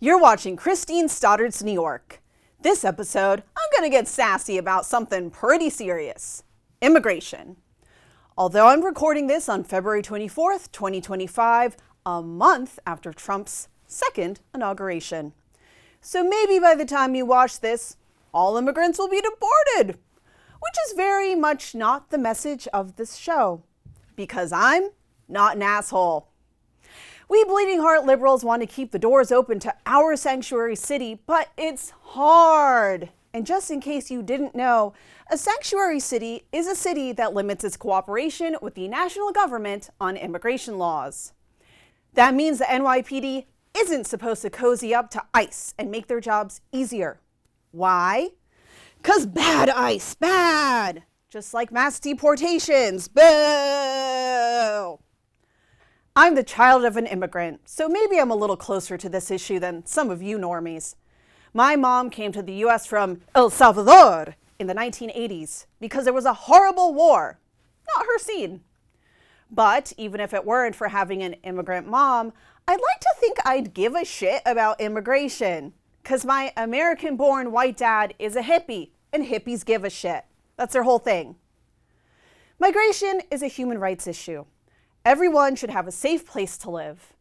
You're watching Christine Stoddard's New York. This episode, I'm going to get sassy about something pretty serious. Immigration. Although I'm recording this on February 24th, 2025, a month after Trump's second inauguration. So maybe by the time you watch this, all immigrants will be deported, which is very much not the message of this show, because I'm not an asshole. We bleeding heart liberals want to keep the doors open to our sanctuary city, but it's hard. And just in case you didn't know, a sanctuary city is a city that limits its cooperation with the national government on immigration laws. That means the NYPD isn't supposed to cozy up to ICE and make their jobs easier. Why? 'Cause bad ICE, bad! Just like mass deportations, boo! I'm the child of an immigrant, so maybe I'm a little closer to this issue than some of you normies. My mom came to the US from El Salvador in the 1980s because there was a horrible war. Not her scene. But even if it weren't for having an immigrant mom, I'd like to think I'd give a shit about immigration. 'Cause my American-born white dad is a hippie, and hippies give a shit. That's their whole thing. Migration is a human rights issue. Everyone should have a safe place to live.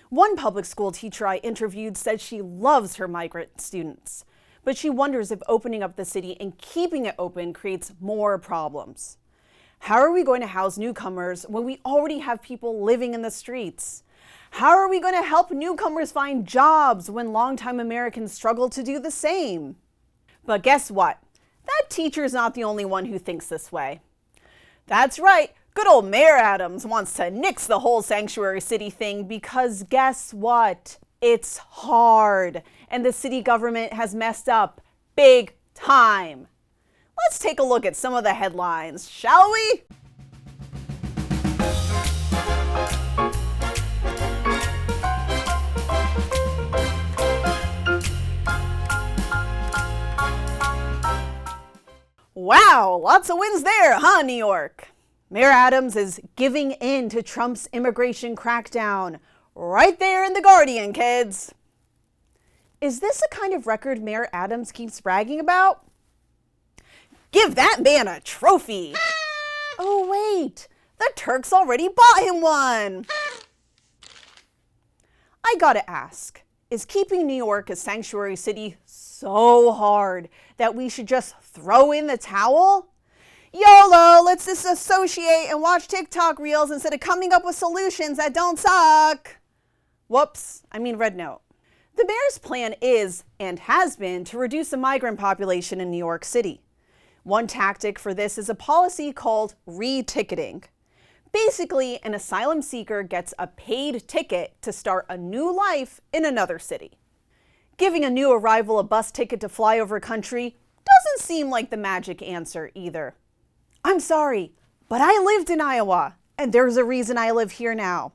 One public school teacher I interviewed said she loves her migrant students, but she wonders if opening up the city and keeping it open creates more problems. How are we going to house newcomers when we already have people living in the streets? How are we going to help newcomers find jobs when longtime Americans struggle to do the same? But guess what? That teacher's not the only one who thinks this way. That's right. Good old Mayor Adams wants to nix the whole sanctuary city thing because guess what? It's hard, and the city government has messed up big time. Let's take a look at some of the headlines, shall we? Wow, lots of wins there, huh, New York? Mayor Adams is giving in to Trump's immigration crackdown. Right there in The Guardian, kids. Is this a kind of record Mayor Adams keeps bragging about? Give that man a trophy. Oh, wait. The Turks already bought him one. I gotta ask, is keeping New York a sanctuary city so hard that we should just throw in the towel? YOLO, let's disassociate and watch TikTok reels instead of coming up with solutions that don't suck. Whoops, I mean red note. The mayor's plan is, and has been, to reduce the migrant population in New York City. One tactic for this is a policy called re-ticketing. Basically, an asylum seeker gets a paid ticket to start a new life in another city. Giving a new arrival a bus ticket to fly over country doesn't seem like the magic answer either. I'm sorry, but I lived in Iowa, and there's a reason I live here now.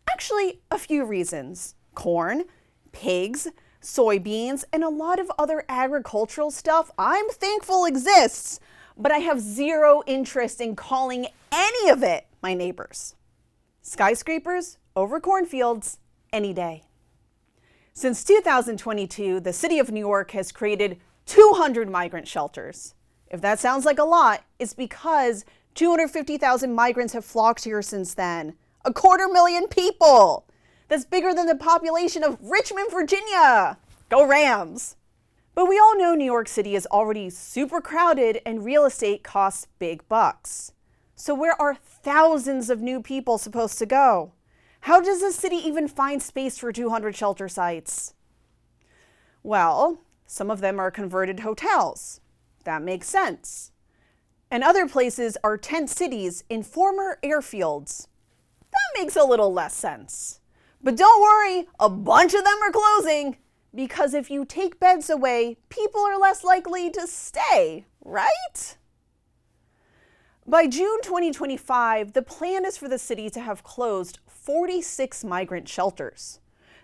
Actually, a few reasons. Corn, pigs, soybeans, and a lot of other agricultural stuff I'm thankful exists, but I have zero interest in calling any of it my neighbors. Skyscrapers over cornfields any day. Since 2022, the city of New York has created 200 migrant shelters. If that sounds like a lot, it's because 250,000 migrants have flocked here since then. 250,000 people! That's bigger than the population of Richmond, Virginia! Go Rams! But we all know New York City is already super crowded and real estate costs big bucks. So where are thousands of new people supposed to go? How does the city even find space for 200 shelter sites? Well, some of them are converted hotels. That makes sense. And other places are tent cities in former airfields. That makes a little less sense. But don't worry, a bunch of them are closing. Because if you take beds away, people are less likely to stay, right? By June 2025, the plan is for the city to have closed 46 migrant shelters.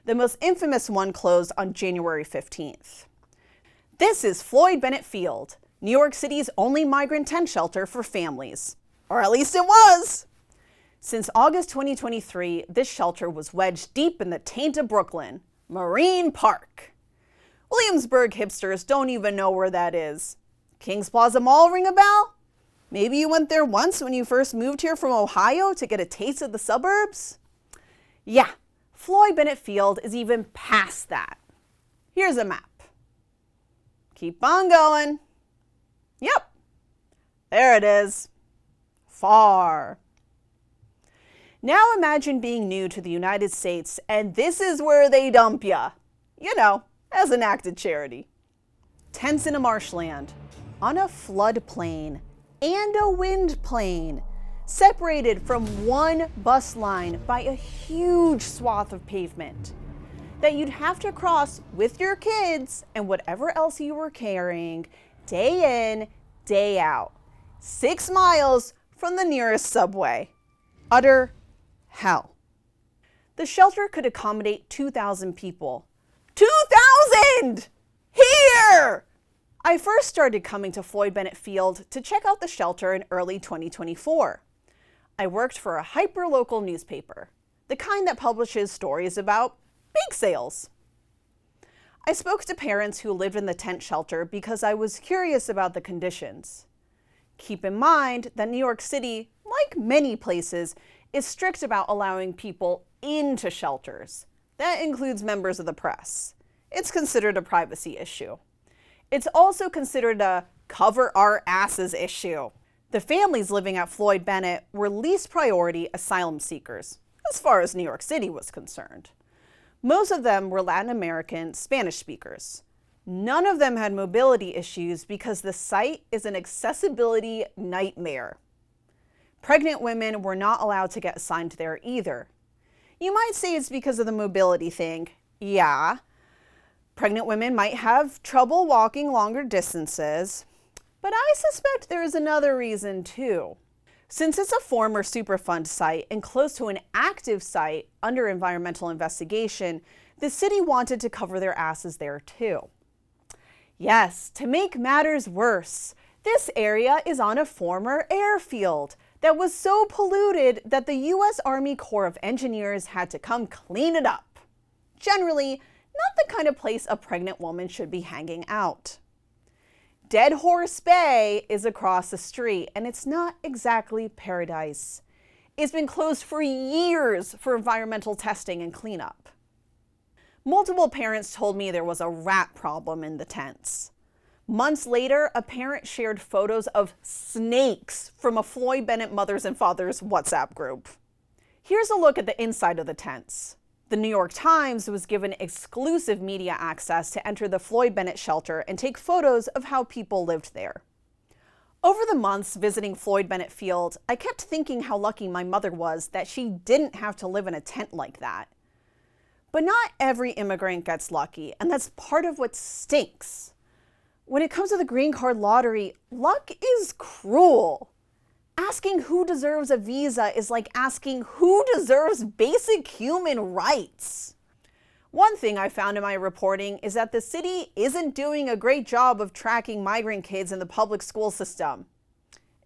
The most infamous one closed on January 15th. This is Floyd Bennett Field, New York City's only migrant tent shelter for families. Or at least it was. Since August 2023, this shelter was wedged deep in the taint of Brooklyn, Marine Park. Williamsburg hipsters don't even know where that is. Kings Plaza Mall ring a bell? Maybe you went there once when you first moved here from Ohio to get a taste of the suburbs? Yeah, Floyd Bennett Field is even past that. Here's a map. Keep on going. Yep, there it is. Far. Now imagine being new to the United States and this is where they dump ya. You know, as an act of charity. Tents in a marshland, on a floodplain, and a wind plane, separated from one bus line by a huge swath of pavement that you'd have to cross with your kids and whatever else you were carrying, day in, day out. 6 miles from the nearest subway. Utter hell. The shelter could accommodate 2,000 people. 2,000! Here! I first started coming to Floyd Bennett Field to check out the shelter in early 2024. I worked for a hyper-local newspaper, the kind that publishes stories about bake sales. I spoke to parents who lived in the tent shelter because I was curious about the conditions. Keep in mind that New York City, like many places, is strict about allowing people into shelters. That includes members of the press. It's considered a privacy issue. It's also considered a cover our asses issue. The families living at Floyd Bennett were least priority asylum seekers, as far as New York City was concerned. Most of them were Latin American Spanish speakers. None of them had mobility issues because the site is an accessibility nightmare. Pregnant women were not allowed to get assigned there either. You might say it's because of the mobility thing. Yeah. Pregnant women might have trouble walking longer distances, but I suspect there is another reason too. Since it's a former Superfund site and close to an active site under environmental investigation, the city wanted to cover their asses there too. Yes, to make matters worse, this area is on a former airfield that was so polluted that the U.S. Army Corps of Engineers had to come clean it up. Generally, not the kind of place a pregnant woman should be hanging out. Dead Horse Bay is across the street, and it's not exactly paradise. It's been closed for years for environmental testing and cleanup. Multiple parents told me there was a rat problem in the tents. Months later, a parent shared photos of snakes from a Floyd Bennett Mothers and Fathers WhatsApp group. Here's a look at the inside of the tents. The New York Times was given exclusive media access to enter the Floyd Bennett shelter and take photos of how people lived there. Over the months visiting Floyd Bennett Field, I kept thinking how lucky my mother was that she didn't have to live in a tent like that. But not every immigrant gets lucky, and that's part of what stinks. When it comes to the green card lottery, luck is cruel. Asking who deserves a visa is like asking who deserves basic human rights. One thing I found in my reporting is that the city isn't doing a great job of tracking migrant kids in the public school system.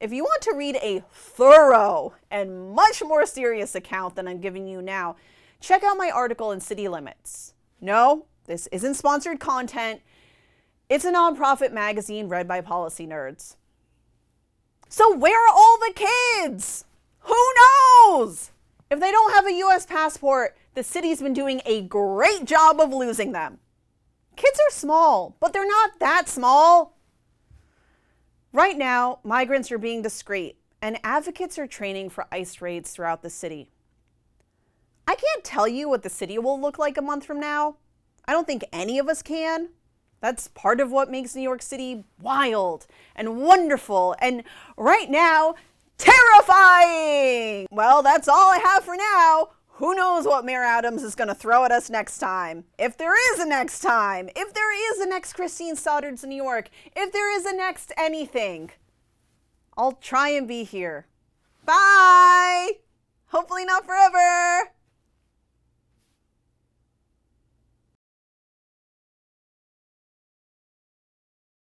If you want to read a thorough and much more serious account than I'm giving you now, check out my article in City Limits. No, this isn't sponsored content. It's a nonprofit magazine read by policy nerds. So where are all the kids? Who knows? If they don't have a U.S. passport, the city's been doing a great job of losing them. Kids are small, but they're not that small. Right now, migrants are being discreet, and advocates are training for ICE raids throughout the city. I can't tell you what the city will look like a month from now. I don't think any of us can. That's part of what makes New York City wild and wonderful and, right now, terrifying! Well, that's all I have for now. Who knows what Mayor Adams is going to throw at us next time? If there is a next time, if there is a next Christine STODDARD'S New York, if there is a next anything, I'll try and be here. Bye! Hopefully not forever!